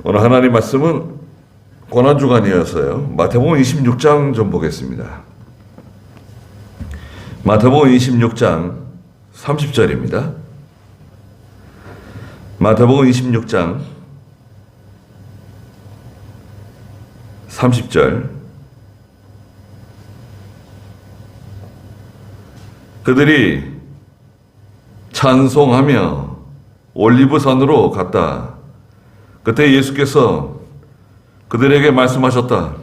오늘 하나님 말씀은 고난주간이어서요. 마태복음 26장 좀 보겠습니다. 마태복음 26장 30절입니다. 마태복음 26장 30절. 그들이 찬송하며 올리브산으로 갔다. 그때 예수께서 그들에게 말씀하셨다.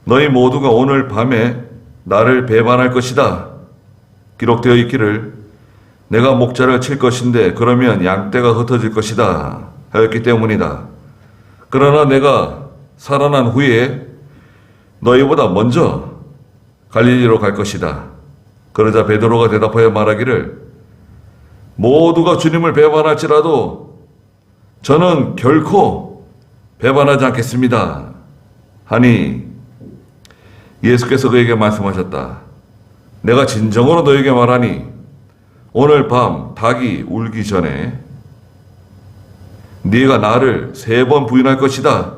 너희 모두가 오늘 밤에 나를 배반할 것이다. 기록되어 있기를 내가 목자를 칠 것인데 그러면 양떼가 흩어질 것이다 하였기 때문이다. 그러나 내가 살아난 후에 너희보다 먼저 갈릴리로 갈 것이다. 그러자 베드로가 대답하여 말하기를 모두가 주님을 배반할지라도 저는 결코 배반하지 않겠습니다 하니 예수께서 그에게 말씀하셨다. 내가 진정으로 너에게 말하니 오늘 밤 닭이 울기 전에 네가 나를 3번 부인할 것이다.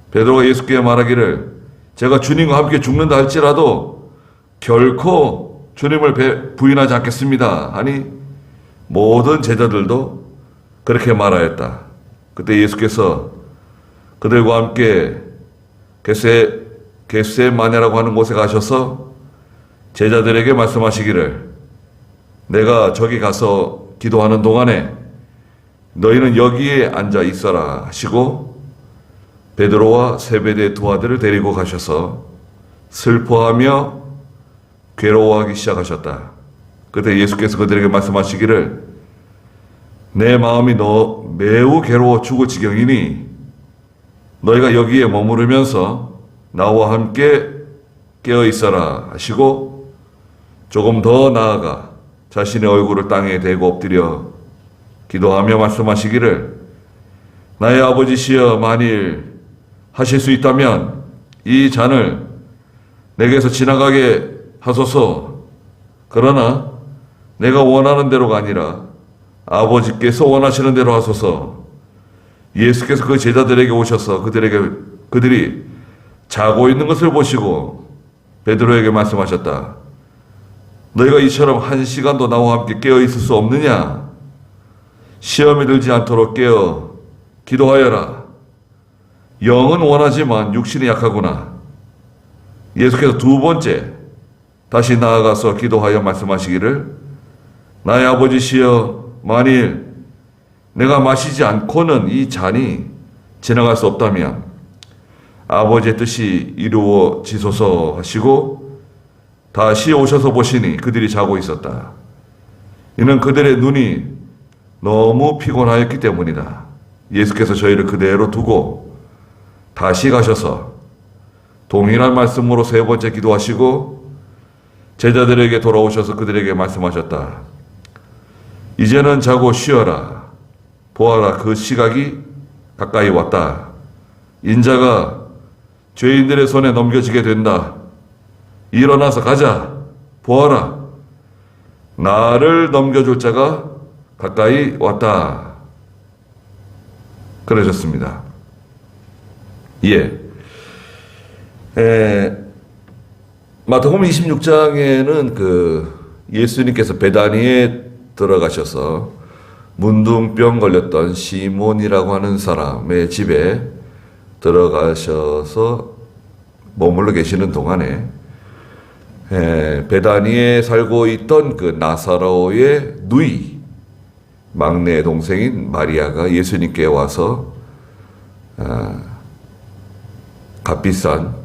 베드로가 예수께 말하기를 제가 주님과 함께 죽는다 할지라도 결코 주님을 부인하지 않겠습니다 하니 모든 제자들도 그렇게 말하였다. 그때 예수께서 그들과 함께 겟세마네라고 하는 곳에 가셔서 제자들에게 말씀하시기를 내가 저기 가서 기도하는 동안에 너희는 여기에 앉아 있어라 하시고 베드로와 세베대의 두 아들을 데리고 가셔서 슬퍼하며 괴로워하기 시작하셨다. 그때 예수께서 그들에게 말씀하시기를 내 마음이 매우 괴로워 죽을 지경이니 너희가 여기에 머무르면서 나와 함께 깨어 있어라 하시고 조금 더 나아가 자신의 얼굴을 땅에 대고 엎드려 기도하며 말씀하시기를 나의 아버지시여 만일 하실 수 있다면 이 잔을 내게서 지나가게 하소서. 그러나 내가 원하는 대로가 아니라 아버지께서 원하시는 대로 하소서. 예수께서 그 제자들에게 오셔서 그들이 자고 있는 것을 보시고 베드로에게 말씀하셨다. 너희가 이처럼 1시간도 나와 함께 깨어 있을 수 없느냐? 시험에 들지 않도록 깨어 기도하여라. 영은 원하지만 육신이 약하구나. 예수께서 2번째 다시 나아가서 기도하여 말씀하시기를 나의 아버지시여 만일 내가 마시지 않고는 이 잔이 지나갈 수 없다면 아버지의 뜻이 이루어지소서 하시고 다시 오셔서 보시니 그들이 자고 있었다. 이는 그들의 눈이 너무 피곤하였기 때문이다. 예수께서 저희를 그대로 두고 다시 가셔서 동일한 말씀으로 3번째 기도하시고 제자들에게 돌아오셔서 그들에게 말씀하셨다. 이제는 자고 쉬어라. 보아라, 그 시각이 가까이 왔다. 인자가 죄인들의 손에 넘겨지게 된다. 일어나서 가자. 보아라, 나를 넘겨줄 자가 가까이 왔다. 그러셨습니다. 마태복음 26장에는 예수님께서 베다니에 들어가셔서 문둥병 걸렸던 시몬이라고 하는 사람의 집에 들어가셔서 머물러 계시는 동안에 베다니에 살고 있던 그 나사로의 누이 막내 동생인 마리아가 예수님께 와서 값비싼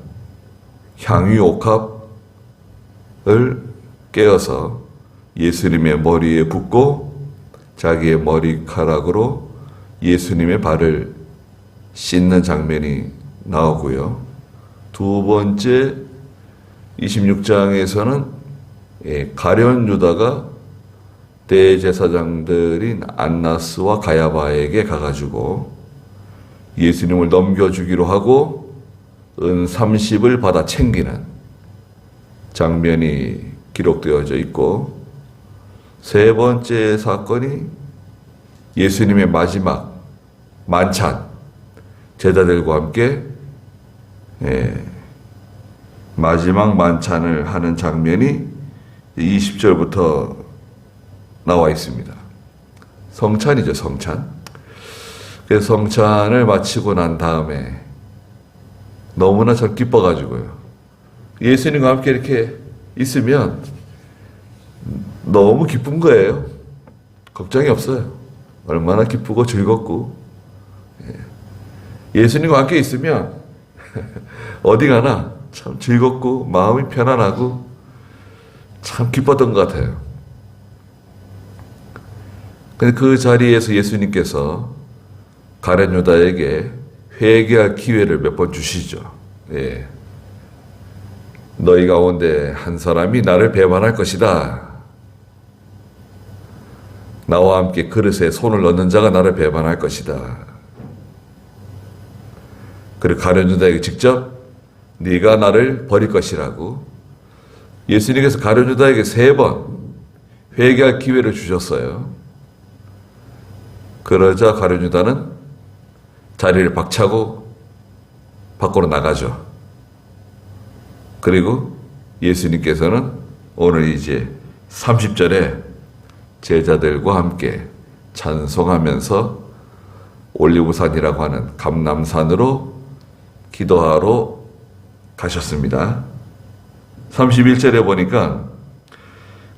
향유옥합을 깨어서 예수님의 머리에 붓고 자기의 머리카락으로 예수님의 발을 씻는 장면이 나오고요. 2번째 26장에서는 가룟 유다가 대제사장들인 안나스와 가야바에게 가가지고 예수님을 넘겨주기로 하고 은 30을 받아 챙기는 장면이 기록되어져 있고, 3번째 사건이 예수님의 마지막 만찬, 제자들과 함께 마지막 만찬을 하는 장면이 20절부터 나와 있습니다. 성찬이죠, 성찬. 그래서 성찬을 마치고 난 다음에 너무나 참 기뻐가지고요. 예수님과 함께 이렇게 있으면 너무 기쁜 거예요. 걱정이 없어요. 얼마나 기쁘고 즐겁고. 예수님과 함께 있으면 어디 가나 참 즐겁고 마음이 편안하고 참 기뻤던 것 같아요. 근데 그 자리에서 예수님께서 가룟 유다에게 회개할 기회를 몇 번 주시죠. 예. 너희 가운데 한 사람이 나를 배반할 것이다. 나와 함께 그릇에 손을 넣는 자가 나를 배반할 것이다. 그리고 가룟 유다에게 직접 네가 나를 버릴 것이라고 예수님께서 가룟 유다에게 3번 회개할 기회를 주셨어요. 그러자 가룟 유다는 자리를 박차고 밖으로 나가죠. 그리고 예수님께서는 오늘 이제 30절에 제자들과 함께 찬송하면서 올리브산이라고 하는 감람산으로 기도하러 가셨습니다. 31절에 보니까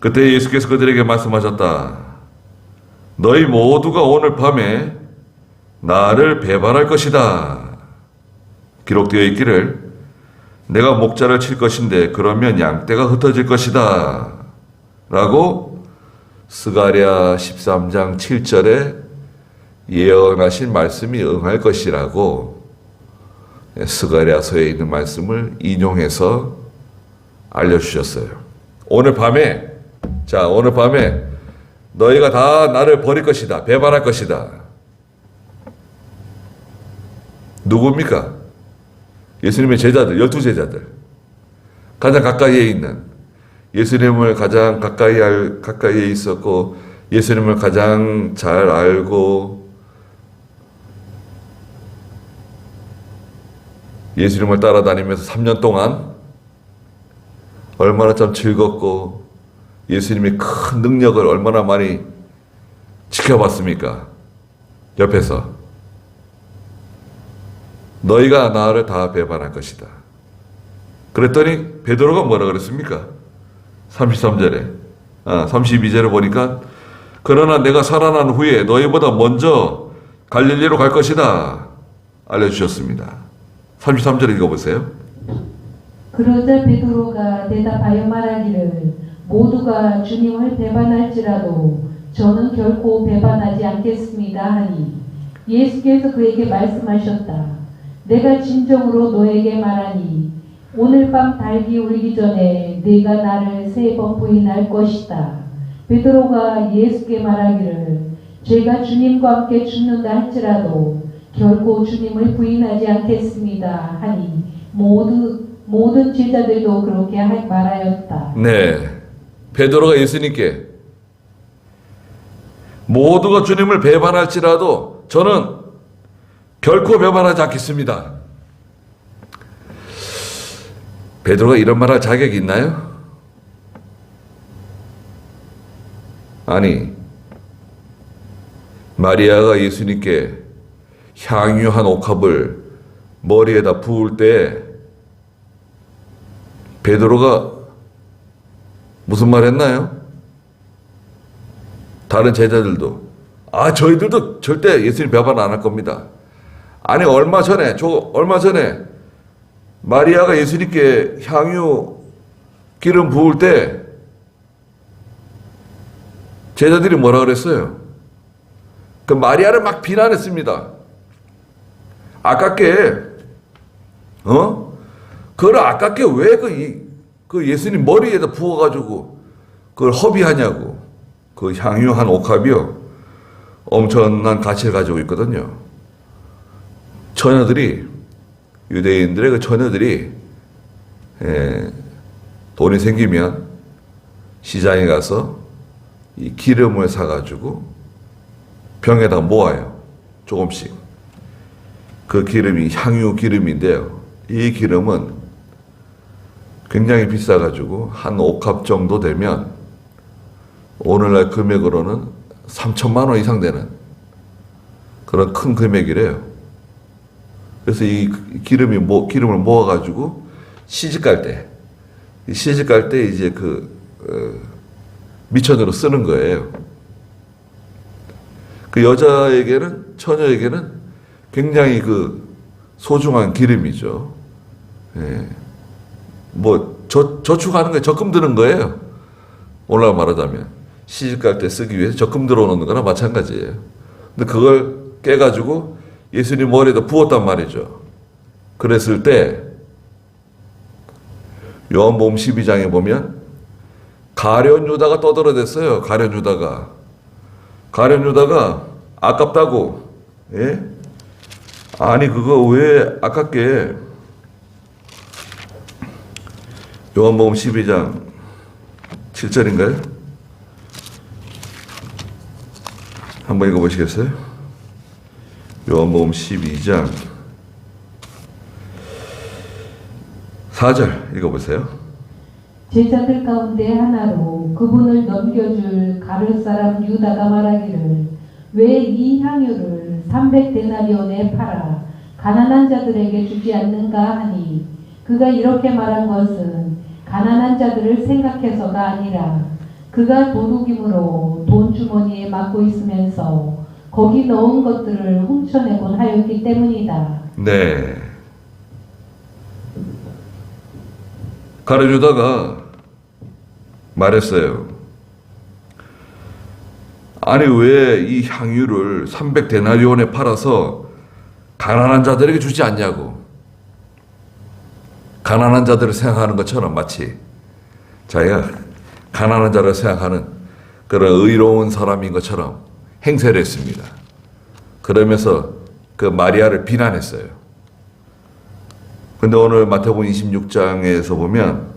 그때 예수께서 그들에게 말씀하셨다. 너희 모두가 오늘 밤에 나를 배반할 것이다. 기록되어 있기를 내가 목자를 칠 것인데 그러면 양떼가 흩어질 것이다. 라고 스가랴 13장 7절에 예언하신 말씀이 응할 것이라고 스가랴서에 있는 말씀을 인용해서 알려주셨어요. 오늘 밤에 너희가 다 나를 버릴 것이다. 배반할 것이다. 누굽니까? 예수님의 제자들, 12제자들. 가장 가까이에 있는, 예수님을 가장 가까이에 있었고, 예수님을 가장 잘 알고, 예수님을 따라다니면서 3년 동안 얼마나 참 즐겁고, 예수님의 큰 능력을 얼마나 많이 지켜봤습니까? 옆에서. 너희가 나를 다 배반할 것이다. 그랬더니 베드로가 뭐라 그랬습니까? 33절에 32절에 보니까 그러나 내가 살아난 후에 너희보다 먼저 갈릴리로 갈 것이다 알려주셨습니다. 33절 읽어보세요. 그러자 베드로가 대답하여 말하기를 모두가 주님을 배반할지라도 저는 결코 배반하지 않겠습니다 하니 예수께서 그에게 말씀하셨다. 내가 진정으로 너에게 말하니 오늘 밤 달기 울기 전에 네가 나를 3번 부인할 것이다. 베드로가 예수께 말하기를 제가 주님과 함께 죽는다 할지라도 결코 주님을 부인하지 않겠습니다 하니 모든 제자들도 그렇게 말하였다. 네, 베드로가 예수님께 모두가 주님을 배반할지라도 저는 결코 배반하지 않겠습니다. 베드로가 이런 말할 자격이 있나요? 아니, 마리아가 예수님께 향유 한 옥합을 머리에다 부을 때 베드로가 무슨 말 했나요? 다른 제자들도 저희들도 절대 예수님 배반 안 할 겁니다. 아니 얼마 전에 마리아가 예수님께 향유 기름 부을 때 제자들이 뭐라 그랬어요? 그 마리아를 막 비난했습니다. 아깝게 그걸 아깝게 왜 그 예수님 머리에다 부어가지고 그걸 허비하냐고. 그 향유 한 옥합이요 엄청난 가치를 가지고 있거든요. 유대인들의 그 처녀들이 돈이 생기면 시장에 가서 이 기름을 사가지고 병에다 모아요. 조금씩. 그 기름이 향유 기름인데요. 이 기름은 굉장히 비싸가지고 한 옥합 정도 되면 오늘날 금액으로는 3천만 원 이상 되는 그런 큰 금액이래요. 그래서 이 기름을 모아가지고 시집 갈 때 이제 미천으로 쓰는 거예요. 그 여자에게는, 처녀에게는 굉장히 소중한 기름이죠. 예. 저축하는 거에 적금 드는 거예요. 오늘날 말하자면. 시집 갈 때 쓰기 위해서 적금 들어놓는 거나 마찬가지예요. 근데 그걸 깨가지고 예수님 머리에다 부었단 말이죠. 그랬을 때, 요한복음 12장에 보면, 가룟 유다가 떠들어댔어요. 가룟 유다가 아깝다고. 예? 아니 그거 왜 아깝게. 요한복음 12장 7절인가요? 한번 읽어보시겠어요? 요한복음 12장 4절 읽어보세요. 제자들 가운데 하나로 그분을 넘겨줄 가룟 사람 유다가 말하기를 왜 이 향유를 300데나리온에 팔아 가난한 자들에게 주지 않는가 하니 그가 이렇게 말한 것은 가난한 자들을 생각해서가 아니라 그가 도둑임으로 돈 주머니에 맡고 있으면서 거기 넣은 것들을 훔쳐내곤 하였기 때문이다. 네. 가룟 유다가 말했어요. 아니 왜 이 향유를 300데나리온에 팔아서 가난한 자들에게 주지 않냐고. 가난한 자들을 생각하는 것처럼 마치 자기가 가난한 자를 생각하는 그런 의로운 사람인 것처럼 행세를 했습니다. 그러면서 그 마리아를 비난했어요. 근데 오늘 마태복음 26장에서 보면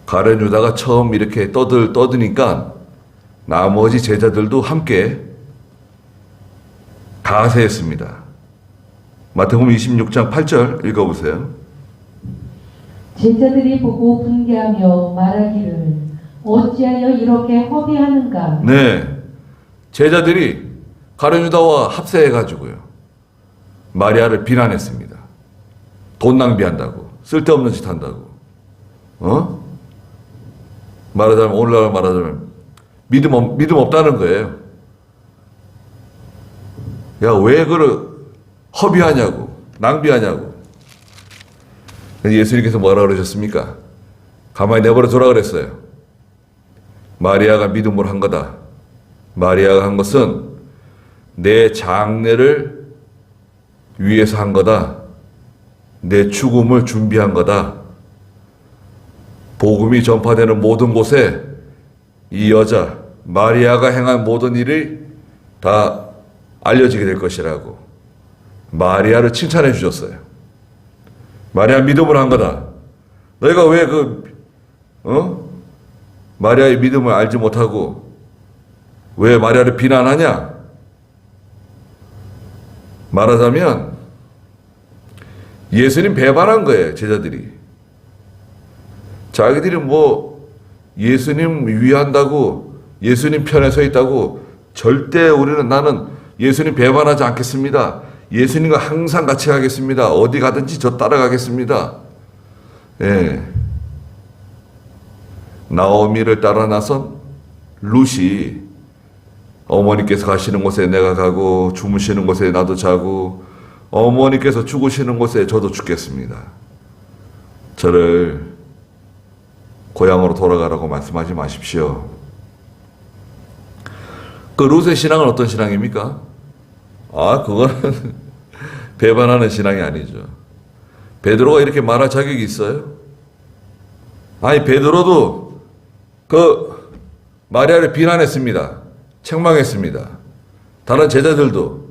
가룟 유다가 처음 이렇게 떠드니까 나머지 제자들도 함께 가세했습니다. 마태복음 26장 8절 읽어보세요. 제자들이 보고 분개하며 말하기를 어찌하여 이렇게 허비하는가. 네, 제자들이 가룟 유다와 합세해가지고요 마리아를 비난했습니다. 돈 낭비한다고, 쓸데없는 짓 한다고. 오늘날 말하자면 믿음 없다는 거예요. 야, 왜 허비하냐고, 낭비하냐고. 예수님께서 뭐라 그러셨습니까? 가만히 내버려 두라 그랬어요. 마리아가 믿음으로 한 거다. 마리아가 한 것은 내 장래를 위해서 한 거다. 내 죽음을 준비한 거다. 복음이 전파되는 모든 곳에 이 여자 마리아가 행한 모든 일이 다 알려지게 될 것이라고 마리아를 칭찬해 주셨어요. 마리아 믿음을 한 거다. 너희가 왜 마리아의 믿음을 알지 못하고 왜 마리아를 비난하냐? 말하자면 예수님 배반한 거예요, 제자들이. 자기들이 예수님 위한다고, 예수님 편에 서 있다고, 절대 나는 예수님 배반하지 않겠습니다. 예수님과 항상 같이 가겠습니다. 어디 가든지 저 따라가겠습니다. 예. 나오미를 따라 나선 룻이 어머니께서 가시는 곳에 내가 가고 주무시는 곳에 나도 자고 어머니께서 죽으시는 곳에 저도 죽겠습니다. 저를 고향으로 돌아가라고 말씀하지 마십시오. 그 룻의 신앙은 어떤 신앙입니까? 그거는 배반하는 신앙이 아니죠. 베드로가 이렇게 말할 자격이 있어요? 아니, 베드로도 마리아를 비난했습니다. 책망했습니다. 다른 제자들도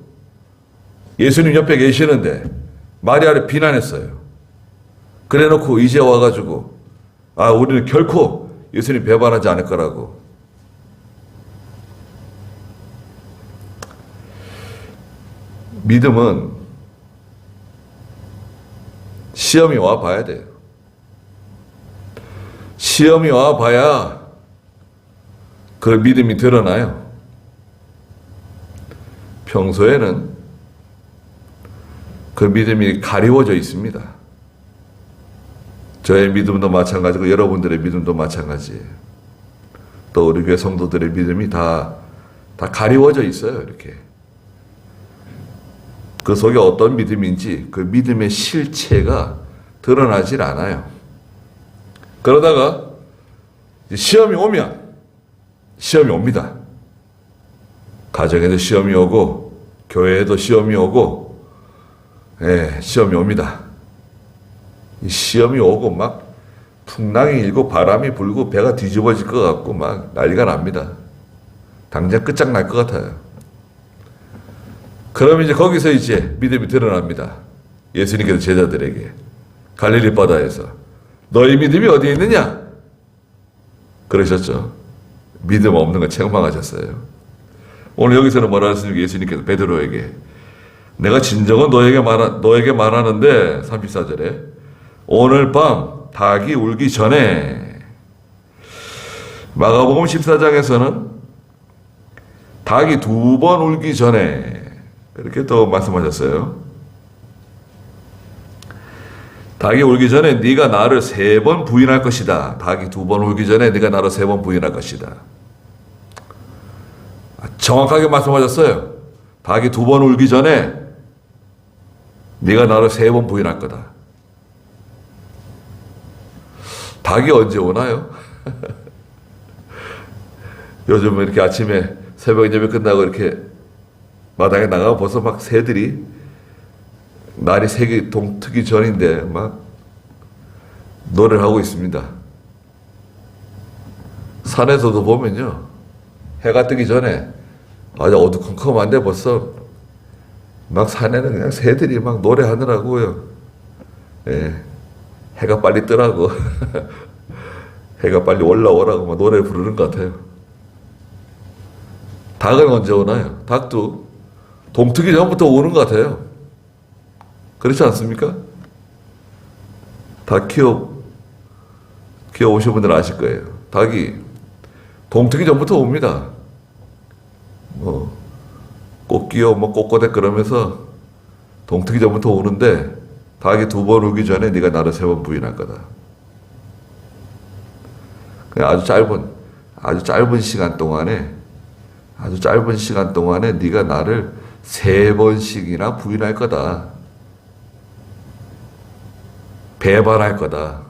예수님 옆에 계시는데 마리아를 비난했어요. 그래 놓고 이제 와가지고 우리는 결코 예수님 배반하지 않을 거라고. 믿음은 시험이 와 봐야 돼요. 시험이 와 봐야 그 믿음이 드러나요. 평소에는 그 믿음이 가리워져 있습니다. 저의 믿음도 마찬가지고 여러분들의 믿음도 마찬가지예요. 또 우리 교회 성도들의 믿음이 다 가리워져 있어요. 이렇게. 그 속에 어떤 믿음인지 그 믿음의 실체가 드러나질 않아요. 그러다가 시험이 오면 시험이 옵니다. 가정에도 시험이 오고 교회에도 시험이 오고 시험이 옵니다. 이 시험이 오고 막 풍랑이 일고 바람이 불고 배가 뒤집어질 것 같고 막 난리가 납니다. 당장 끝장날 것 같아요. 그러면 이제 거기서 이제 믿음이 드러납니다. 예수님께서 제자들에게 갈릴리 바다에서 너희 믿음이 어디에 있느냐? 그러셨죠. 믿음 없는 거 책망하셨어요. 오늘 여기서는 뭐라 하셨습니까? 예수님께서 베드로에게 내가 진정은 너에게 말하는데 34절에 오늘 밤 닭이 울기 전에 마가복음 14장에서는 닭이 2번 울기 전에 그렇게 또 말씀하셨어요. 닭이 울기 전에 네가 나를 3번 부인할 것이다. 닭이 2번 울기 전에 네가 나를 3번 부인할 것이다. 정확하게 말씀하셨어요. 닭이 2번 울기 전에 네가 나를 3번 부인할 거다. 닭이 언제 오나요? 요즘 이렇게 아침에 새벽 예배 끝나고 이렇게 마당에 나가고 벌써 막 새들이 날이 새기 동트기 전인데 막 노래를 하고 있습니다. 산에서도 보면요. 해가 뜨기 전에 아주 어두컴컴한데 벌써 막 산에는 그냥 새들이 막 노래하느라고요. 해가 빨리 뜨라고 해가 빨리 올라오라고 막 노래 부르는 것 같아요. 닭은 언제 오나요? 닭도 동트기 전부터 오는 것 같아요. 그렇지 않습니까? 닭 키워오신 분들은 아실 거예요. 닭이 동트기 전부터 옵니다. 꽃기어 꽃고대 그러면서 동트기 전부터 오는데 닭이 2번 울기 전에 네가 나를 3번 부인할 거다. 그냥 아주 짧은 시간 동안에 네가 나를 3번씩이나 부인할 거다. 배반할 거다.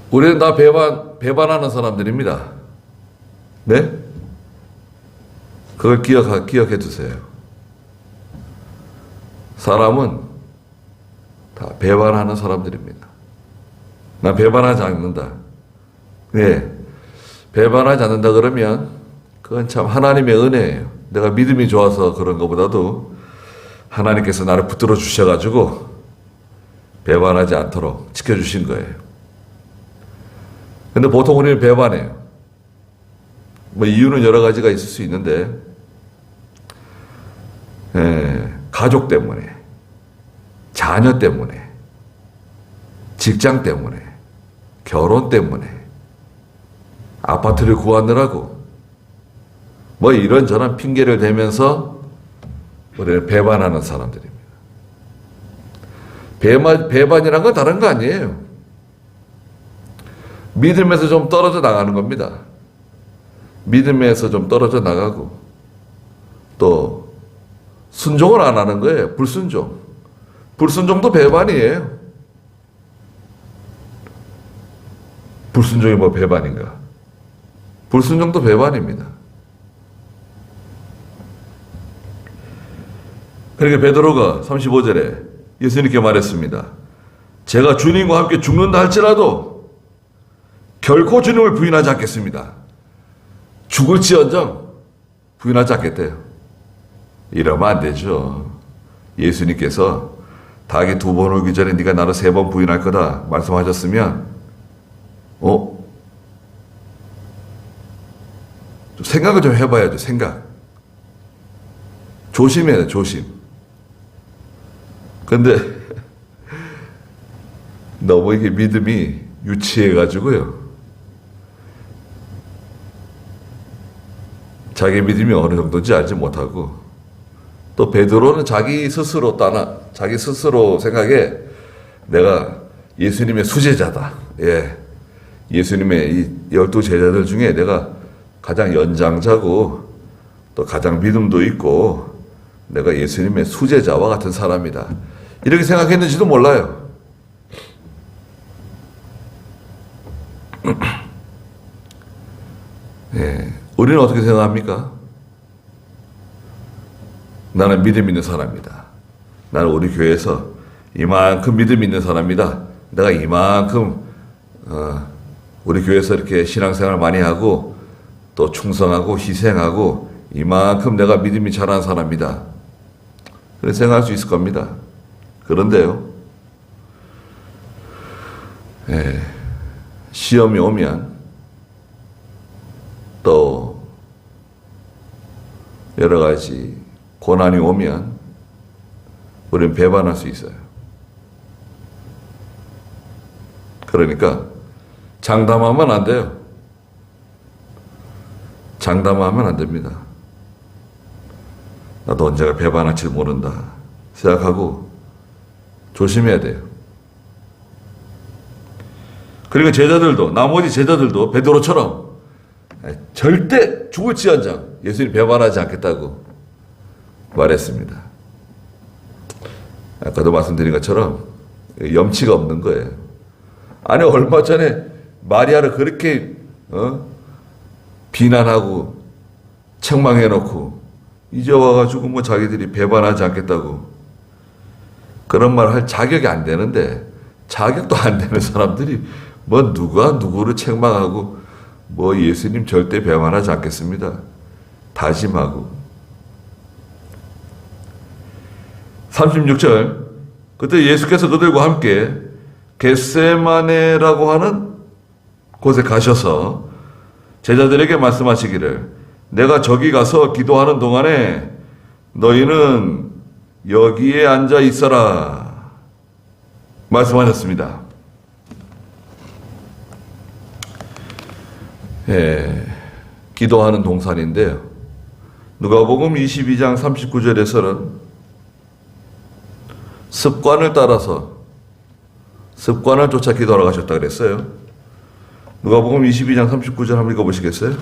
우리는 다 배반하는 사람들입니다. 네? 그걸 기억해 두세요. 사람은 다 배반하는 사람들입니다. 난 배반하지 않는다. 네. 배반하지 않는다 그러면 그건 참 하나님의 은혜예요. 내가 믿음이 좋아서 그런 것보다도 하나님께서 나를 붙들어 주셔가지고 배반하지 않도록 지켜주신 거예요. 근데 보통 우리는 배반해요. 이유는 여러 가지가 있을 수 있는데 가족 때문에, 자녀 때문에, 직장 때문에, 결혼 때문에, 아파트를 구하느라고 이런저런 핑계를 대면서 우리는 배반하는 사람들입니다. 배반이란 건 다른 거 아니에요. 믿음에서 좀 떨어져 나가는 겁니다. 믿음에서 좀 떨어져 나가고 또 순종을 안 하는 거예요. 불순종. 불순종도 배반이에요. 불순종이 배반인가? 불순종도 배반입니다. 그러니까 베드로가 35절에 예수님께 말했습니다. 제가 주님과 함께 죽는다 할지라도 결코 주님을 부인하지 않겠습니다. 죽을지언정 부인하지 않겠대요. 이러면 안 되죠. 예수님께서 닭이 2번 울기 전에 네가 나를 3번 부인할 거다 말씀하셨으면 좀 생각을 좀 해봐야죠. 생각. 조심해야 돼. 조심. 근데 너무 이게 믿음이 유치해가지고요. 자기 믿음이 어느 정도인지 알지 못하고, 또 베드로는 자기 스스로 생각에 내가 예수님의 수제자다. 예. 예수님의 이 12제자들 중에 내가 가장 연장자고 또 가장 믿음도 있고 내가 예수님의 수제자와 같은 사람이다. 이렇게 생각했는지도 몰라요. 예. 우리는 어떻게 생각합니까? 나는 믿음 있는 사람이다. 나는 우리 교회에서 이만큼 믿음 있는 사람이다. 내가 이만큼 우리 교회에서 이렇게 신앙생활 많이 하고 또 충성하고 희생하고 이만큼 내가 믿음이 잘한 사람이다. 그렇게 생각할 수 있을 겁니다. 그런데요, 시험이 오면 또 여러 가지 고난이 오면 우리는 배반할 수 있어요. 그러니까 장담하면 안 돼요. 장담하면 안 됩니다. 나도 언제가 배반할지 모른다 생각하고 조심해야 돼요. 그리고 나머지 제자들도 베드로처럼 절대 죽을지언정 예수님 배반하지 않겠다고 말했습니다. 아까도 말씀드린 것처럼 염치가 없는 거예요. 아니, 얼마 전에 마리아를 그렇게 비난하고 책망해놓고 이제 와가지고 뭐 자기들이 배반하지 않겠다고 그런 말 할 자격이 안 되는데, 자격도 안 되는 사람들이 뭐 누가 누구를 책망하고 뭐 예수님 절대 배반하지 않겠습니다 다짐하고. 36절, 그때 예수께서 그들과 함께 겟세마네라고 하는 곳에 가셔서 제자들에게 말씀하시기를, 내가 저기 가서 기도하는 동안에 너희는 여기에 앉아 있어라 말씀하셨습니다. 기도하는 동산인데요, 누가복음 22장 39절에서는 습관을 쫓아 기도하러 가셨다 그랬어요. 누가복음 22장 39절 한번 읽어보시겠어요?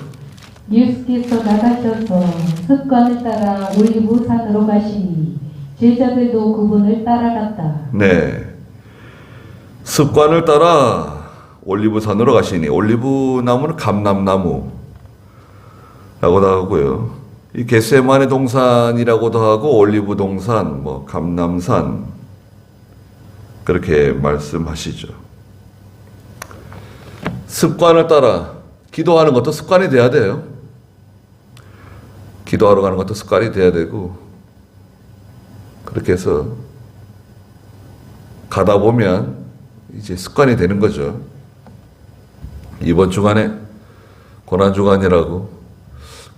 예수께서 나가셔서 습관을 따라 올리브 산으로 가시니 제자들도 그분을 따라갔다. 네, 습관을 따라 올리브 산으로 가시니, 올리브 나무는 감람나무라고도 하고요, 이 겟세마네 동산이라고도 하고 올리브 동산, 뭐 감람산 그렇게 말씀하시죠. 습관을 따라 기도하는 것도 습관이 돼야 돼요. 기도하러 가는 것도 습관이 돼야 되고, 그렇게 해서 가다 보면 이제 습관이 되는 거죠. 이번 주간에 고난주간이라고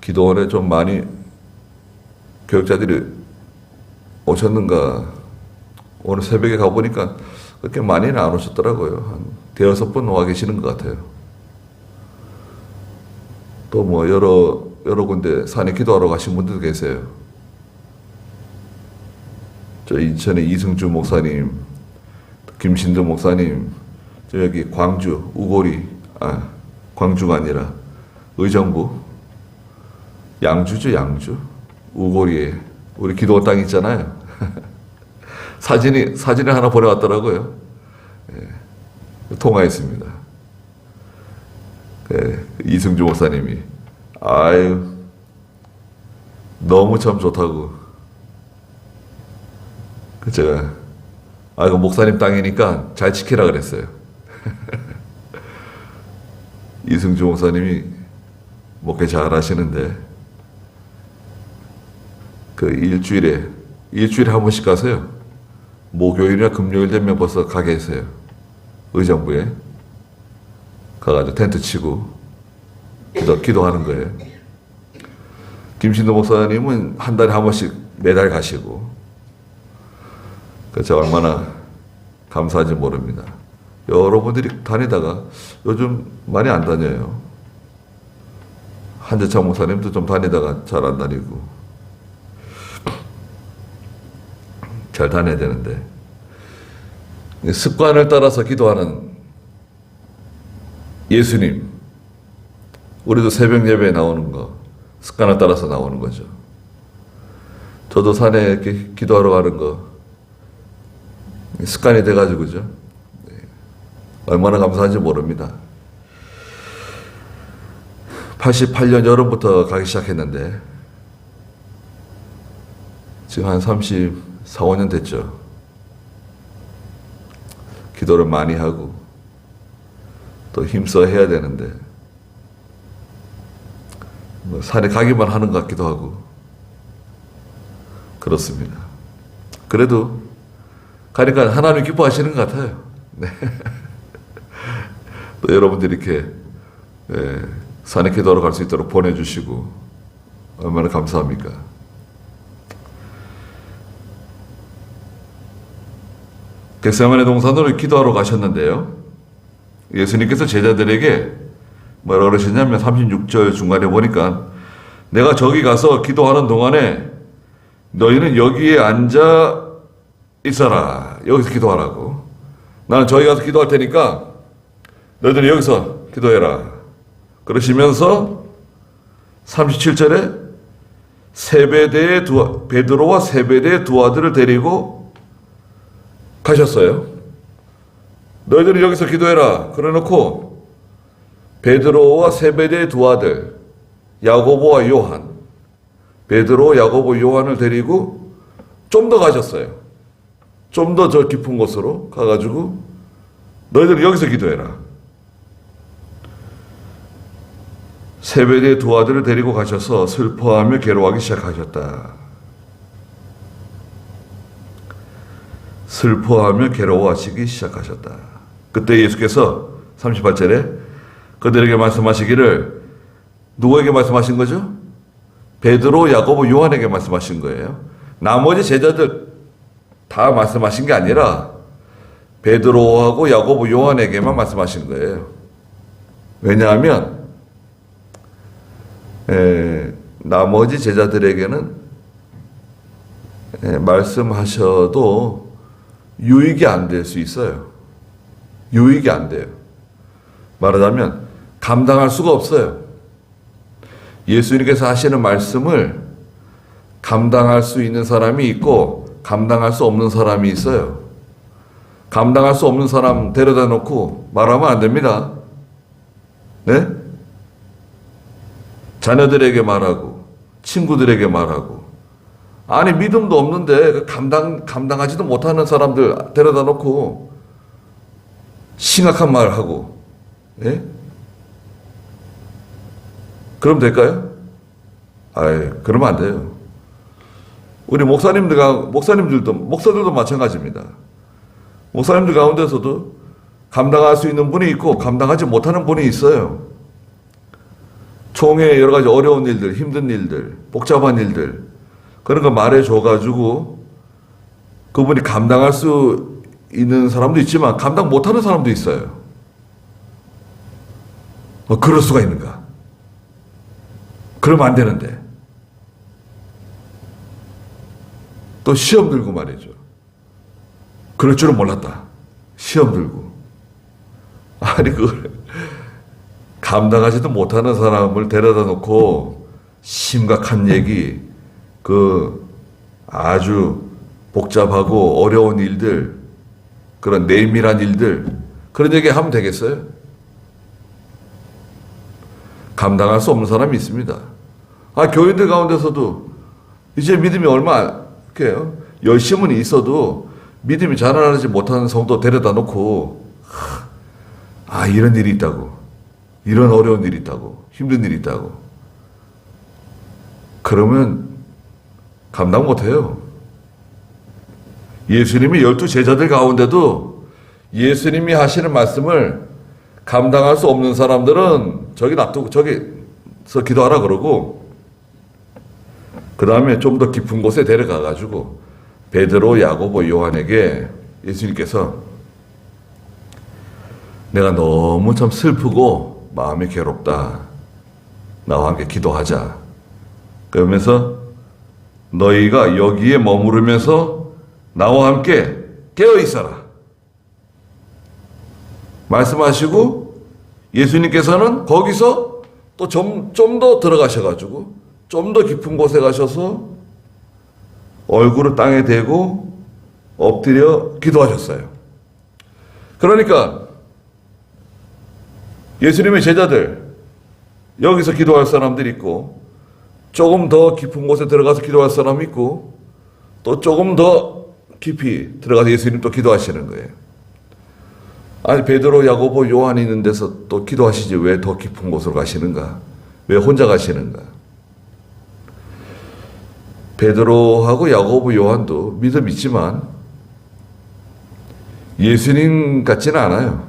기도원에 좀 많이 교육자들이 오셨는가, 오늘 새벽에 가보니까 그렇게 많이는 안 오셨더라고요. 한 대여섯 분 와 계시는 것 같아요. 또 뭐 여러 군데 산에 기도하러 가신 분들도 계세요. 저 인천의 이승주 목사님, 김신도 목사님, 저 여기 광주 광주가 아니라 의정부 양주죠, 양주 우고리에 우리 기도원 땅 있잖아요. 사진을 하나 보내왔더라고요. 통화했습니다. 이승주 목사님이 아유 너무 참 좋다고. 제가 이거 목사님 땅이니까 잘 지키라 그랬어요. 이승주 목사님이 목회 잘 하시는데 그 일주일에 한 번씩 가세요. 목요일이나 금요일 되면 벌써 가 계세요. 의정부에 가가지고 텐트 치고 기도하는 거예요. 김신도 목사님은 한 달에 한 번씩 매달 가시고, 제가 얼마나 감사한지 모릅니다. 여러분들이 다니다가 요즘 많이 안 다녀요. 한재창 목사님도 좀 다니다가 잘 안 다니고. 잘 다녀야 되는데. 습관을 따라서 기도하는 예수님. 우리도 새벽 예배에 나오는 거 습관을 따라서 나오는 거죠. 저도 산에 이렇게 기도하러 가는 거 습관이 돼가지고죠. 얼마나 감사한지 모릅니다. 88년 여름부터 가기 시작했는데 지금 한 34, 5년 됐죠. 기도를 많이 하고 또 힘써 해야 되는데 뭐 산에 가기만 하는 것 같기도 하고 그렇습니다. 그래도 가니까 하나님 기뻐하시는 것 같아요. 네. 또 여러분들이 이렇게 산에 기도하러 갈 수 있도록 보내주시고 얼마나 감사합니까? 겟세마네 동산으로 기도하러 가셨는데요. 예수님께서 제자들에게 뭐라고 그러셨냐면 36절 중간에 보니까 내가 저기 가서 기도하는 동안에 너희는 여기에 앉아 있어라. 여기서 기도하라고. 나는 저기 가서 기도할 테니까 너희들은 여기서 기도해라. 그러시면서 37절에 베드로와 세베대의 두 아들을 데리고 가셨어요. 너희들은 여기서 기도해라. 그래놓고 베드로와 세베대의 두 아들 야고보와 요한, 베드로, 야고보, 요한을 데리고 좀 더 가셨어요. 좀 더 저 깊은 곳으로 가가지고 너희들은 여기서 기도해라. 세베대의 두 아들을 데리고 가셔서 슬퍼하며 괴로워하기 시작하셨다. 슬퍼하며 괴로워하시기 시작하셨다. 그때 예수께서 38절에 그들에게 말씀하시기를 누구에게 말씀하신 거죠? 베드로, 야고보, 요한에게 말씀하신 거예요. 나머지 제자들 다 말씀하신 게 아니라 베드로하고 야고보, 요한에게만 말씀하신 거예요. 왜냐하면 나머지 제자들에게는 말씀하셔도 유익이 안 될 수 있어요. 유익이 안 돼요. 말하자면 감당할 수가 없어요. 예수님께서 하시는 말씀을 감당할 수 있는 사람이 있고 감당할 수 없는 사람이 있어요. 감당할 수 없는 사람 데려다 놓고 말하면 안 됩니다. 네? 자녀들에게 말하고 친구들에게 말하고 아니 믿음도 없는데 감당하지도 못하는 사람들 데려다 놓고 심각한 말 하고 예? 그럼 될까요? 그러면 안 돼요. 우리 목사들도 마찬가지입니다. 목사님들 가운데서도 감당할 수 있는 분이 있고 감당하지 못하는 분이 있어요. 총회 여러 가지 어려운 일들, 힘든 일들, 복잡한 일들 그런 거 말해줘가지고 그분이 감당할 수 있는 사람도 있지만 감당 못하는 사람도 있어요. 그럴 수가 있는가? 그러면 안 되는데. 또 시험 들고 말이죠. 그럴 줄은 몰랐다. 시험 들고. 아니 그걸 감당하지도 못하는 사람을 데려다 놓고 심각한 얘기, 아주 복잡하고 어려운 일들, 그런 내밀한 일들, 그런 얘기 하면 되겠어요? 감당할 수 없는 사람이 있습니다. 교인들 가운데서도 이제 믿음이 얼마, 열심은 있어도 믿음이 자라나지 못하는 성도 데려다 놓고, 이런 일이 있다고. 이런 어려운 일이 있다고. 힘든 일이 있다고. 그러면 감당 못해요. 예수님이 12 제자들 가운데도 예수님이 하시는 말씀을 감당할 수 없는 사람들은 저기 놔두고 저기서 기도하라 그러고 그 다음에 좀 더 깊은 곳에 데려가가지고 베드로, 야고보, 요한에게 예수님께서 내가 너무 참 슬프고 마음이 괴롭다. 나와 함께 기도하자. 그러면서 너희가 여기에 머무르면서 나와 함께 깨어 있어라. 말씀하시고 예수님께서는 거기서 또 좀 더 들어가셔가지고 좀 더 깊은 곳에 가셔서 얼굴을 땅에 대고 엎드려 기도하셨어요. 그러니까 예수님의 제자들 여기서 기도할 사람들이 있고 조금 더 깊은 곳에 들어가서 기도할 사람이 있고 또 조금 더 깊이 들어가서 예수님 또 기도하시는 거예요. 아니 베드로, 야고보, 요한이 있는 데서 또 기도하시지 왜 더 깊은 곳으로 가시는가? 왜 혼자 가시는가? 베드로하고 야고보, 요한도 믿음 있지만 예수님 같지는 않아요.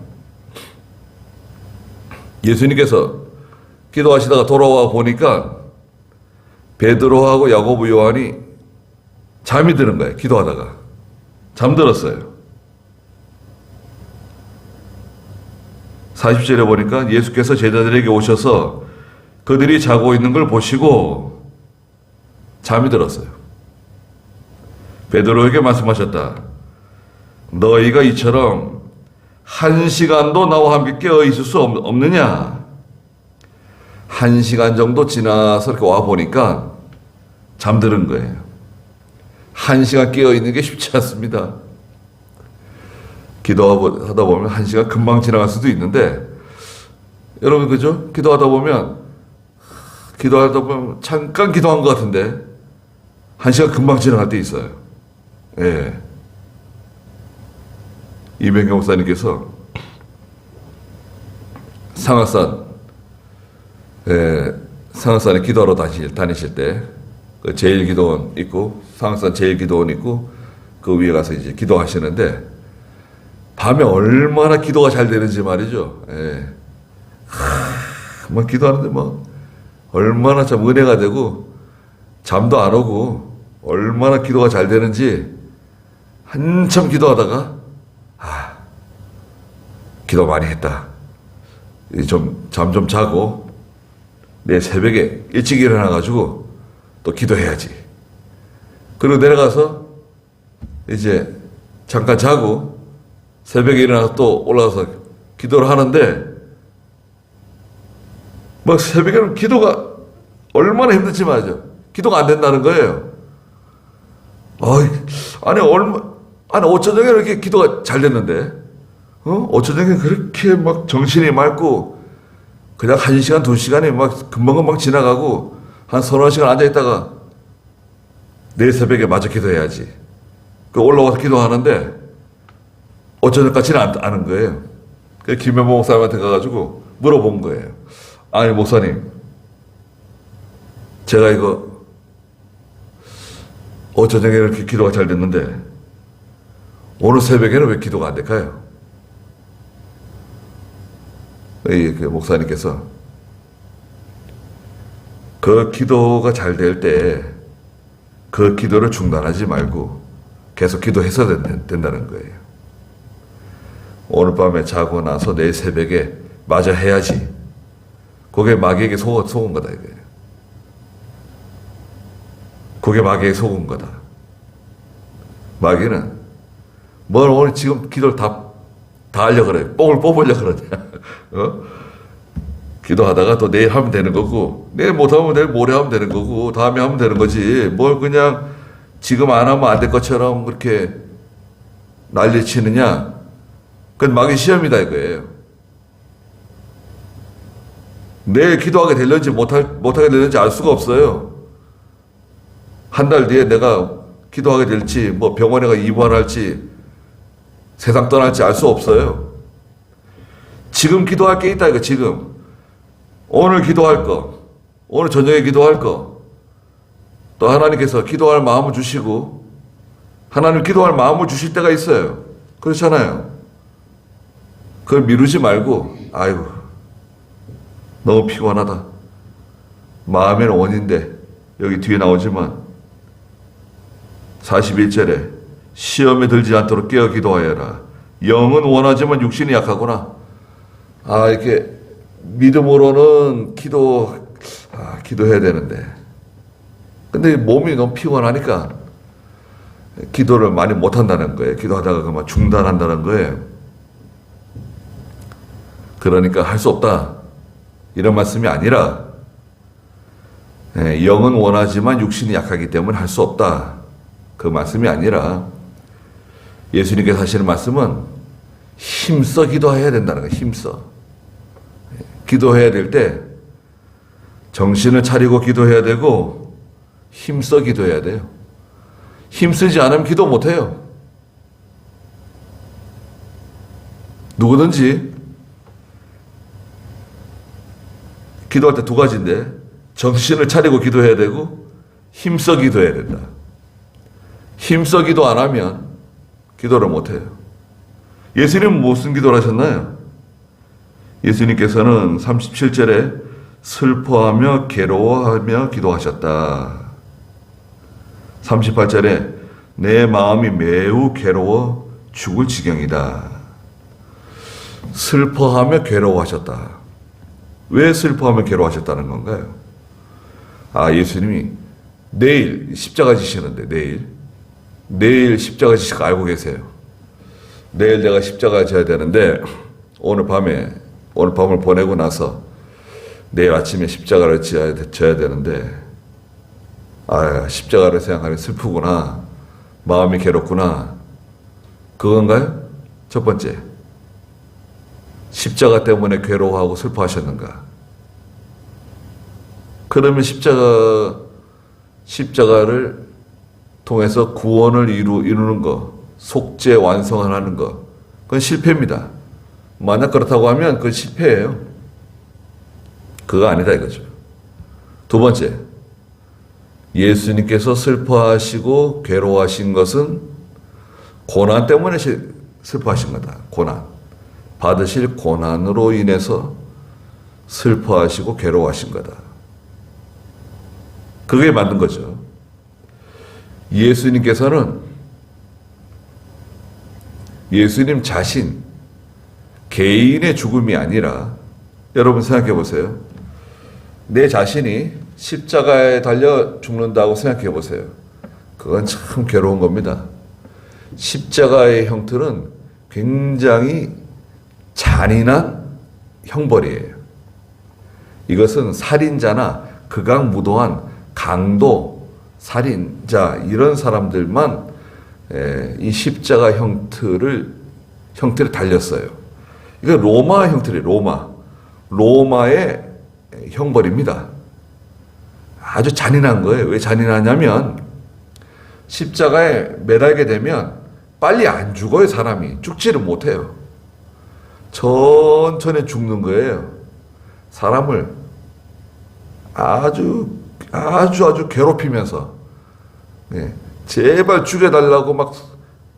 예수님께서 기도하시다가 돌아와 보니까 베드로하고 야고보, 요한이 잠이 드는 거예요. 기도하다가 잠들었어요. 40절에 보니까 예수께서 제자들에게 오셔서 그들이 자고 있는 걸 보시고 잠이 들었어요. 베드로에게 말씀하셨다. 너희가 이처럼 1시간도 나와 함께 깨어 있을 수 없느냐? 1시간 정도 지나서 이렇게 와 보니까 잠드는 거예요. 1시간 깨어 있는 게 쉽지 않습니다. 기도하다 보면 1시간 금방 지나갈 수도 있는데, 여러분, 그죠? 기도하다 보면 잠깐 기도한 것 같은데, 1시간 금방 지나갈 때 있어요. 예. 이병경 목사님께서 상하산에 기도하러 다니실 때, 그 제일기도원 있고, 상하산 제일기도원 있고, 그 위에 가서 이제 기도하시는데, 밤에 얼마나 기도가 잘 되는지 말이죠. 예. 막 기도하는데 얼마나 참 은혜가 되고 잠도 안 오고 얼마나 기도가 잘 되는지 한참 기도하다가 기도 많이 했다. 잠 좀 자고 내일 새벽에 일찍 일어나가지고 또 기도해야지. 그리고 내려가서 이제 잠깐 자고 새벽에 일어나서 또 올라가서 기도를 하는데 새벽에는 기도가 얼마나 힘든지 말이죠. 기도가 안 된다는 거예요. 아니 어쩌냐고 이렇게 기도가 잘 됐는데 어쩌냐고 그렇게 막 정신이 맑고 그냥 1시간 2시간이 막 금방금방 지나가고 한 서너 시간 앉아있다가 내일 새벽에 마저 기도해야지. 올라와서 기도하는데 어쩌는 것 같지는 않은 거예요. 그래서 김현모 목사님한테 가가지고 물어본 거예요. 아니 목사님, 제가 이거 어쩌냐고 이렇게 기도가 잘 됐는데 오늘 새벽에는 왜 기도가 안 될까요? 그 목사님께서 그 기도가 잘 될 때 그 기도를 중단하지 말고 계속 기도해서 된다는 거예요. 오늘 밤에 자고 나서 내일 새벽에 마저 해야지. 그게 마귀에게 속은 거다 이거예요. 그게 마귀에게 속은 거다. 마귀는 뭘 오늘 지금 기도를 다 하려고 그래. 뽕을 뽑으려고 그러냐. 기도하다가 또 내일 하면 되는 거고, 내일 못하면 내일 모레 하면 되는 거고, 다음에 하면 되는 거지. 뭘 그냥 지금 안 하면 안 될 것처럼 그렇게 난리 치느냐. 그건 마귀 시험이다 이거예요. 내일 기도하게 될는지 못하게 될는지 알 수가 없어요. 한 달 뒤에 내가 기도하게 될지, 병원에 가 입원할지, 세상 떠날지 알 수 없어요. 지금 기도할 게 있다 이거 지금. 오늘 기도할 거, 오늘 저녁에 기도할 거, 또 하나님께서 기도할 마음을 주시고, 하나님 기도할 마음을 주실 때가 있어요. 그렇잖아요. 그걸 미루지 말고, 아이고, 너무 피곤하다. 마음에는 원인데, 여기 뒤에 나오지만, 41절에 시험에 들지 않도록 깨어 기도하여라. 영은 원하지만 육신이 약하구나. 이렇게 믿음으로는 기도해야 되는데, 근데 몸이 너무 피곤하니까 기도를 많이 못한다는 거예요. 기도하다가 그만 중단한다는 거예요. 그러니까 할 수 없다, 이런 말씀이 아니라, 영은 원하지만 육신이 약하기 때문에 할 수 없다, 그 말씀이 아니라, 예수님께서 하시는 말씀은 힘써 기도해야 된다는 거예요. 힘써 기도해야 될 때 정신을 차리고 기도해야 되고, 힘써 기도해야 돼요. 힘쓰지 않으면 기도 못해요. 누구든지 기도할 때 두 가지인데, 정신을 차리고 기도해야 되고 힘써 기도해야 된다. 힘써 기도 안 하면 기도를 못해요. 예수님은 무슨 기도를 하셨나요? 예수님께서는 37절에 슬퍼하며 괴로워하며 기도하셨다. 38절에 내 마음이 매우 괴로워 죽을 지경이다. 슬퍼하며 괴로워하셨다. 왜 슬퍼하며 괴로워하셨다는 건가요? 예수님이 내일 십자가 지시는데, 내일 십자가 지시 거 알고 계세요. 내일 내가 십자가 져야 되는데, 오늘 밤을 보내고 나서 내일 아침에 십자가를 져야 되는데, 십자가를 생각하면 슬프구나, 마음이 괴롭구나, 그건가요? 첫 번째, 십자가 때문에 괴로워하고 슬퍼하셨는가? 그러면 십자가를 통해서 구원을 이루는 거, 속죄 완성을 하는 거, 그건 실패입니다. 만약 그렇다고 하면 그건 실패예요. 그거 아니다 이거죠. 두 번째, 예수님께서 슬퍼하시고 괴로워하신 것은 고난 때문에 슬퍼하신 거다. 고난. 받으실 고난으로 인해서 슬퍼하시고 괴로워하신 거다. 그게 맞는 거죠. 예수님께서는 예수님 자신, 개인의 죽음이 아니라, 여러분 생각해 보세요. 내 자신이 십자가에 달려 죽는다고 생각해 보세요. 그건 참 괴로운 겁니다. 십자가의 형틀은 굉장히 잔인한 형벌이에요. 이것은 살인자나 극악무도한 강도, 살인자, 이런 사람들만 이 십자가 형틀에 달렸어요. 이거 로마 형틀이에요. 로마의 형벌입니다. 아주 잔인한 거예요. 왜 잔인하냐면, 십자가에 매달게 되면 빨리 안 죽어요. 사람이 죽지를 못해요. 천천히 죽는 거예요. 사람을 아주 괴롭히면서, 제발 죽여달라고 막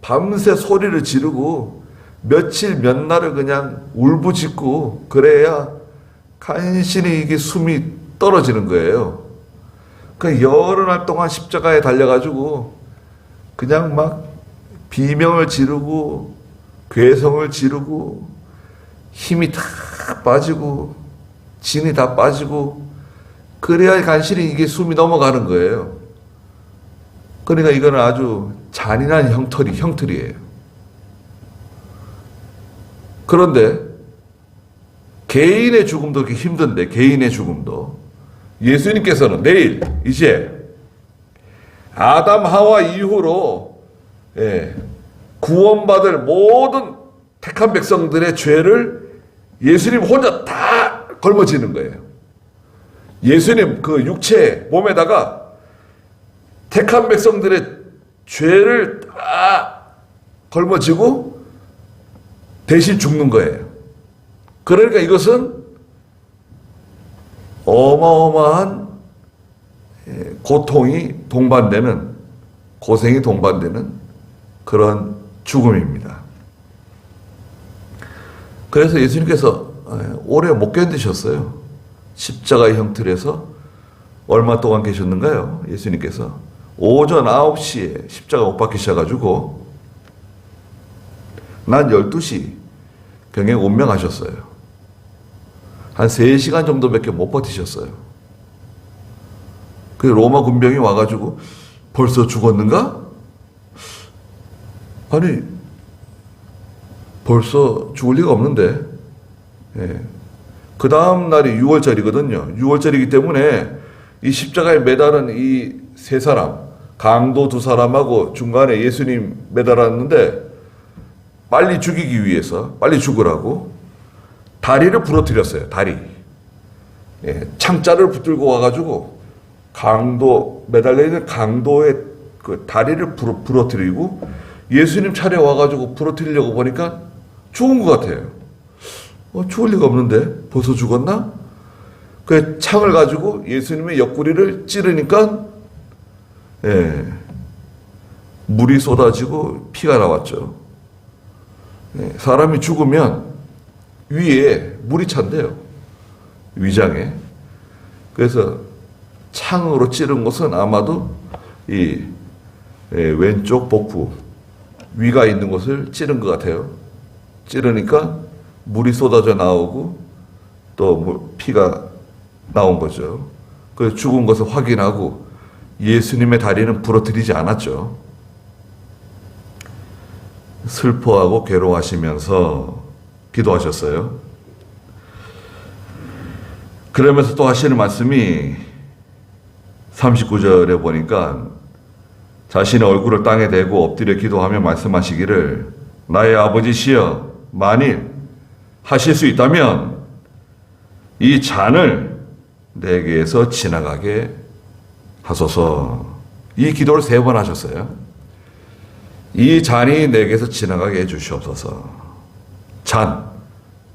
밤새 소리를 지르고 며칠 몇 날을 그냥 울부짖고, 그래야 간신히 이게 숨이 떨어지는 거예요. 그 여러 날 동안 십자가에 달려가지고 그냥 막 비명을 지르고 괴성을 지르고 힘이 다 빠지고 진이 다 빠지고, 그래야 간신히 이게 숨이 넘어가는 거예요. 그러니까 이거는 아주 잔인한 형틀이에요. 그런데 개인의 죽음도 그렇게 힘든데, 개인의 죽음도 예수님께서는 내일 이제 아담 하와 이후로 구원받을 모든 택한 백성들의 죄를 예수님 혼자 다 걸머지는 거예요. 예수님 그 육체 몸에다가 택한 백성들의 죄를 다 걸머지고 대신 죽는 거예요. 그러니까 이것은 어마어마한 고통이 동반되는, 고생이 동반되는 그런 죽음입니다. 그래서 예수님께서 오래 못 견디셨어요. 십자가의 형틀에서 얼마 동안 계셨는가요? 예수님께서 오전 9시에 십자가 못 박히셔가지고 낮 12시 병행 운명하셨어요. 한 3시간 정도밖에 못 버티셨어요. 그 로마 군병이 와가지고 벌써 죽었는가? 아니 벌써 죽을 리가 없는데. 예. 그 다음 날이 6월절이거든요. 6월절이기 때문에 이 십자가에 매달은 이 세 사람, 강도 두 사람하고 중간에 예수님 매달았는데 빨리 죽이기 위해서, 빨리 죽으라고 다리를 부러뜨렸어요. 다리. 예, 창자를 붙들고 와가지고 강도, 매달려있는 강도의 그 다리를 부러뜨리고 예수님 차례 와가지고 부러뜨리려고 보니까 죽은 것 같아요. 죽을 리가 없는데 벌써 죽었나? 그 창을 가지고 예수님의 옆구리를 찌르니까 예, 물이 쏟아지고 피가 나왔죠. 예, 사람이 죽으면 위에 물이 찬대요. 위장에. 그래서 창으로 찌른 것은 아마도 이 왼쪽 복부 위가 있는 곳을 찌른 것 같아요. 찌르니까 물이 쏟아져 나오고 또 피가 나온 거죠. 그래서 죽은 것을 확인하고 예수님의 다리는 부러뜨리지 않았죠. 슬퍼하고 괴로워하시면서 기도하셨어요. 그러면서 또 하시는 말씀이 39절에 보니까 자신의 얼굴을 땅에 대고 엎드려 기도하며 말씀하시기를 나의 아버지시여 만일 하실 수 있다면 이 잔을 내게에서 지나가게 하소서. 이 기도를 3번 하셨어요. 이 잔이 내게서 지나가게 해주시옵소서.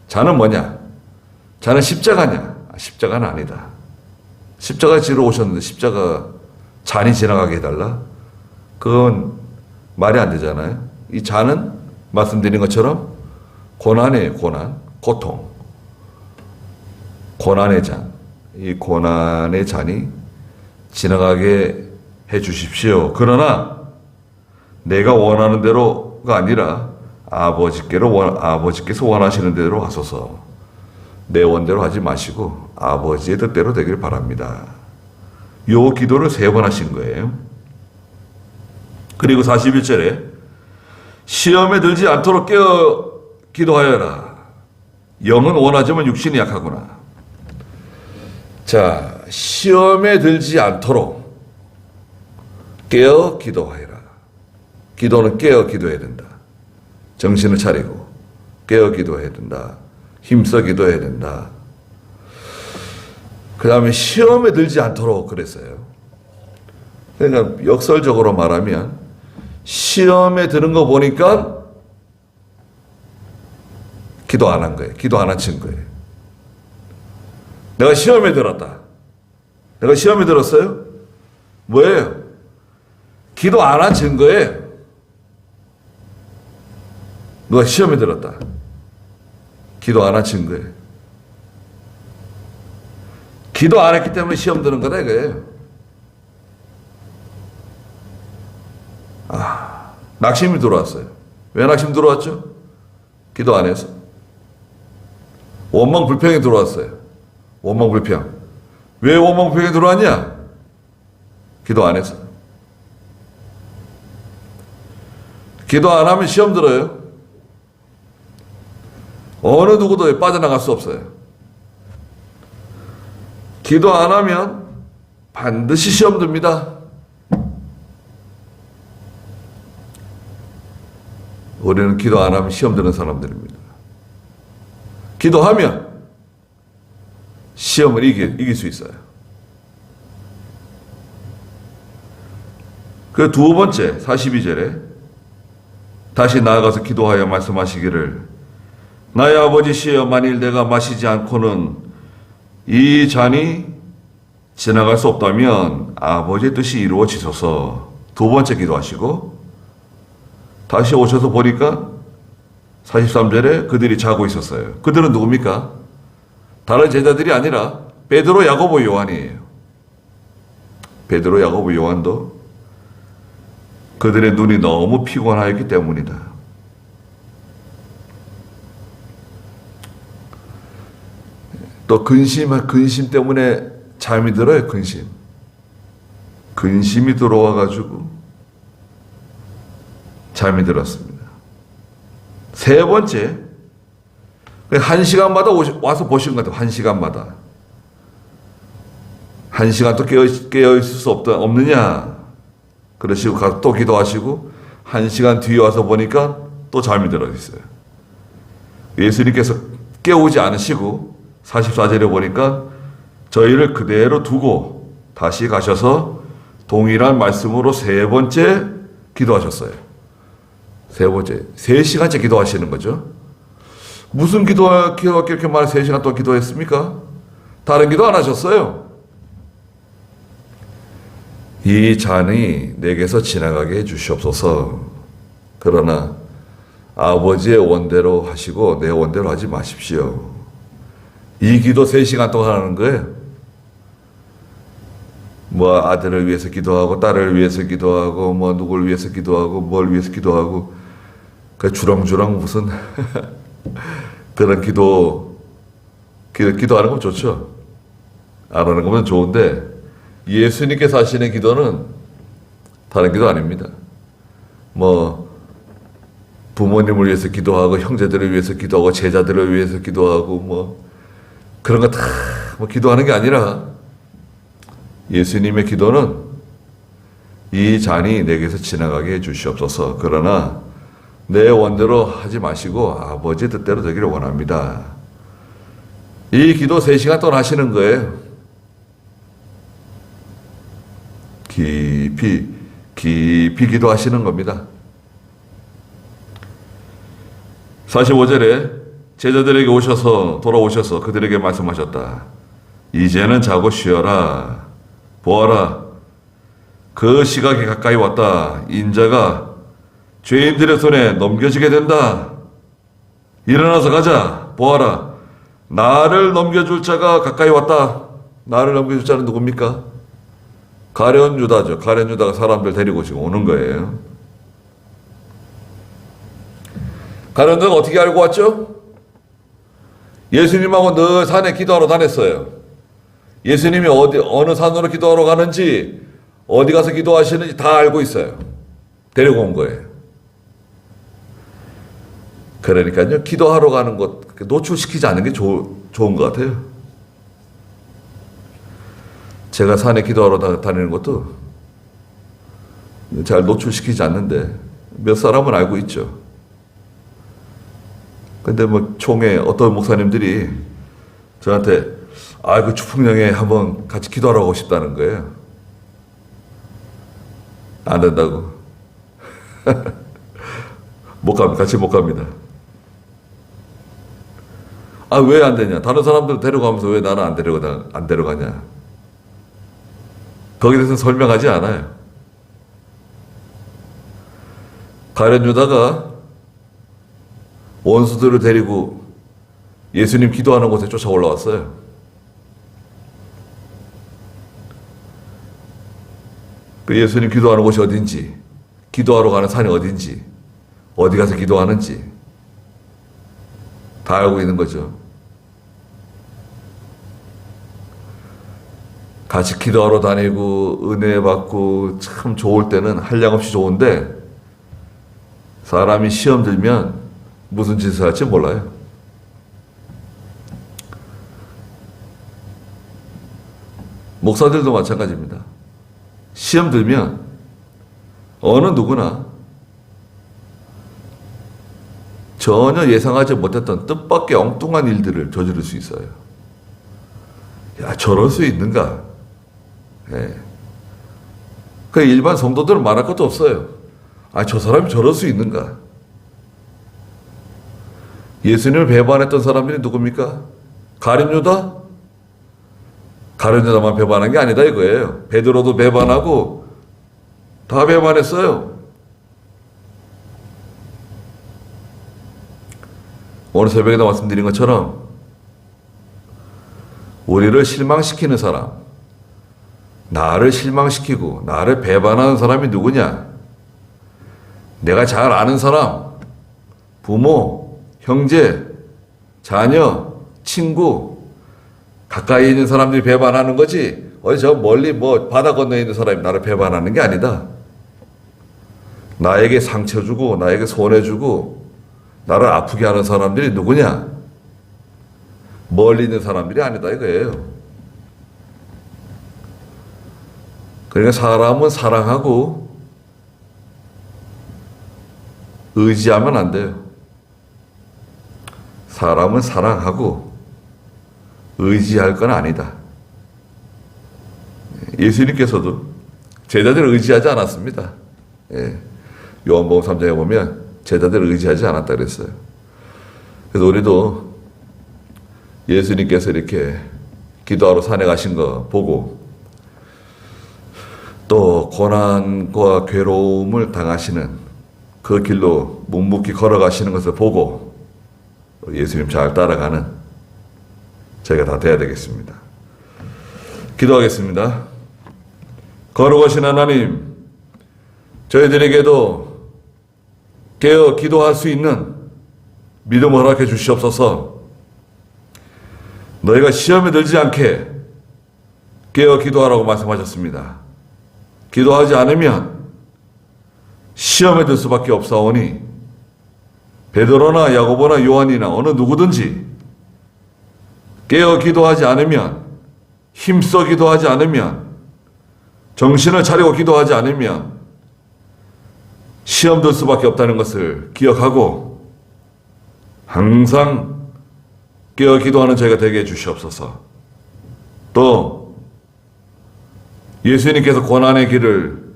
잔은 뭐냐? 잔은 십자가냐? 십자가는 아니다. 십자가 지러 오셨는데 십자가 잔이 지나가게 해달라? 그건 말이 안 되잖아요. 이 잔은 말씀드린 것처럼 고난이에요. 고통. 고난의 잔. 이 고난의 잔이 지나가게 해 주십시오. 그러나 내가 원하는 대로가 아니라 아버지께서 원하시는 대로 하소서. 내 원대로 하지 마시고 아버지의 뜻대로 되길 바랍니다. 요 기도를 3번 하신 거예요. 그리고 41절에 시험에 들지 않도록 깨어 기도하여라. 영은 원하지만 육신이 약하구나. 자, 시험에 들지 않도록 깨어 기도하여라. 기도는 깨어 기도해야 된다. 정신을 차리고 깨어 기도해야 된다. 힘써 기도해야 된다. 그 다음에 시험에 들지 않도록 그랬어요. 그러니까 역설적으로 말하면 시험에 드는 거 보니까 기도 안 한 거예요. 기도 안 한 증거예요. 내가 시험에 들었다. 내가 시험에 들었어요? 뭐예요? 기도 안 한 증거예요. 누가 시험에 들었다. 기도 안 한 증거예요. 기도 안 했기 때문에 시험 드는 거다 이거예요. 낙심이 들어왔어요. 왜 낙심 들어왔죠? 기도 안 해서. 원망 불평이 들어왔어요. 원망 불평. 왜 원망 불평이 들어왔냐? 기도 안 해서. 기도 안 하면 시험 들어요. 어느 누구도 빠져나갈 수 없어요. 기도 안 하면 반드시 시험 듭니다. 우리는 기도 안 하면 시험 드는 사람들입니다. 기도하면 시험을 이길 수 있어요. 그 2번째 42절에 다시 나아가서 기도하여 말씀하시기를 나의 아버지시여 만일 내가 마시지 않고는 이 잔이 지나갈 수 없다면 아버지의 뜻이 이루어지소서. 2번째 기도하시고 다시 오셔서 보니까 43절에 그들이 자고 있었어요. 그들은 누굽니까? 다른 제자들이 아니라 베드로, 야고보, 요한이에요. 베드로, 야고보, 요한도 그들의 눈이 너무 피곤하였기 때문이다. 또 근심 때문에 잠이 들어요. 근심이 들어와가지고 잠이 들었습니다. 세 번째, 1시간마다 와서 보신 것 같아요. 1시간마다. 1시간 또 깨어있을 수 없느냐. 그러시고 가서 또 기도하시고 1시간 뒤에 와서 보니까 또 잠이 들어 있어요. 예수님께서 깨우지 않으시고 44절에 보니까 저희를 그대로 두고 다시 가셔서 동일한 말씀으로 세 번째 기도하셨어요. 세 번째, 3시간째 기도하시는 거죠. 무슨 기도가 이렇게 많이 3시간 동안 기도했습니까? 다른 기도 안 하셨어요. 이 잔이 내게서 지나가게 해주시옵소서. 그러나 아버지의 원대로 하시고 내 원대로 하지 마십시오. 이 기도 3시간 동안 하는 거예요. 뭐 아들을 위해서 기도하고 딸을 위해서 기도하고 뭐 누구를 위해서 기도하고 뭘 위해서 기도하고 그 주렁주렁 무슨 그런 기도하는 건 좋죠. 안 하는 거면 좋은데 예수님께서 하시는 기도는 다른 기도 아닙니다. 뭐 부모님을 위해서 기도하고 형제들을 위해서 기도하고 제자들을 위해서 기도하고 뭐 그런 거 다 뭐 기도하는 게 아니라 예수님의 기도는 이 잔이 내게서 지나가게 해주시옵소서. 그러나 내 원대로 하지 마시고 아버지 뜻대로 되기를 원합니다. 이 기도 3시간 동안 하시는 거예요. 깊이 기도하시는 겁니다. 45절에 제자들에게 돌아오셔서 그들에게 말씀하셨다. 이제는 자고 쉬어라. 보아라. 그 시각이 가까이 왔다. 인자가 죄인들의 손에 넘겨지게 된다. 일어나서 가자. 보아라. 나를 넘겨줄 자가 가까이 왔다. 나를 넘겨줄 자는 누굽니까? 가룟 유다죠. 가룟 유다가 사람들 데리고 지금 오는 거예요. 가룟 유다가 어떻게 알고 왔죠? 예수님하고 늘 산에 기도하러 다녔어요. 예수님이 어느 산으로 기도하러 가는지, 어디 가서 기도하시는지 다 알고 있어요. 데리고 온 거예요. 그러니까요, 기도하러 가는 것, 노출시키지 않는 게 좋은 것 같아요. 제가 산에 기도하러 다니는 것도 잘 노출시키지 않는데, 몇 사람은 알고 있죠. 근데 뭐, 총회 어떤 목사님들이 저한테 그 추풍령에 한번 같이 기도하러 가고 싶다는 거예요. 안 된다고. 못 갑니다. 같이 못 갑니다. 왜 안 되냐? 다른 사람들 데려가면서 왜 나는 안 데려가냐? 거기에 대해서 설명하지 않아요. 가룟 유다가 원수들을 데리고 예수님 기도하는 곳에 쫓아 올라왔어요. 그 예수님 기도하는 곳이 어딘지, 기도하러 가는 산이 어딘지, 어디 가서 기도하는지 다 알고 있는 거죠. 같이 기도하러 다니고 은혜 받고 참 좋을 때는 한량없이 좋은데 사람이 시험 들면 무슨 짓을 할지 몰라요. 목사들도 마찬가지입니다. 시험 들면 어느 누구나 전혀 예상하지 못했던 뜻밖의 엉뚱한 일들을 저지를 수 있어요. 야, 저럴 수 있는가? 예. 그 일반 성도들은 말할 것도 없어요. 저 사람이 저럴 수 있는가? 예수님을 배반했던 사람들이 누굽니까? 가룟 유다? 가룟 유다만 배반한 게 아니다 이거예요. 베드로도 배반하고 다 배반했어요. 오늘 새벽에도 말씀드린 것처럼 우리를 실망시키는 사람, 나를 실망시키고 나를 배반하는 사람이 누구냐? 내가 잘 아는 사람, 부모, 형제, 자녀, 친구, 가까이 있는 사람들이 배반하는 거지, 어디 저 멀리 뭐 바다 건너에 있는 사람이 나를 배반하는 게 아니다. 나에게 상처 주고, 나에게 손해주고, 나를 아프게 하는 사람들이 누구냐? 멀리 있는 사람들이 아니다 이거예요. 그러니까 사람은 사랑하고 의지하면 안 돼요. 사람은 사랑하고 의지할 건 아니다. 예수님께서도 제자들을 의지하지 않았습니다. 예. 요한복음 3장에 보면 제자들을 의지하지 않았다 그랬어요. 그래서 우리도 예수님께서 이렇게 기도하러 산에 가신 거 보고 또 고난과 괴로움을 당하시는 그 길로 묵묵히 걸어가시는 것을 보고 예수님 잘 따라가는 저희가 다 돼야 되겠습니다. 기도하겠습니다. 거룩하신 하나님, 저희들에게도 깨어 기도할 수 있는 믿음을 허락해 주시옵소서. 너희가 시험에 들지 않게 깨어 기도하라고 말씀하셨습니다. 기도하지 않으면 시험에 들 수밖에 없사오니 베드로나 야고보나 요한이나 어느 누구든지 깨어 기도하지 않으면, 힘써 기도하지 않으면, 정신을 차리고 기도하지 않으면 시험 들 수밖에 없다는 것을 기억하고 항상 깨어 기도하는 저희가 되게 해주시옵소서. 또 예수님께서 고난의 길을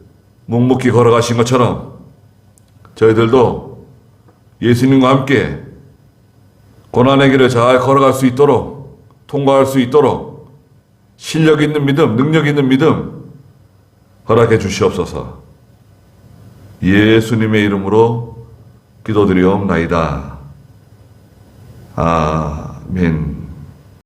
묵묵히 걸어가신 것처럼 저희들도 예수님과 함께 고난의 길을 잘 걸어갈 수 있도록, 통과할 수 있도록 실력 있는 믿음, 능력 있는 믿음 허락해 주시옵소서. 예수님의 이름으로 기도드리옵나이다. 아멘.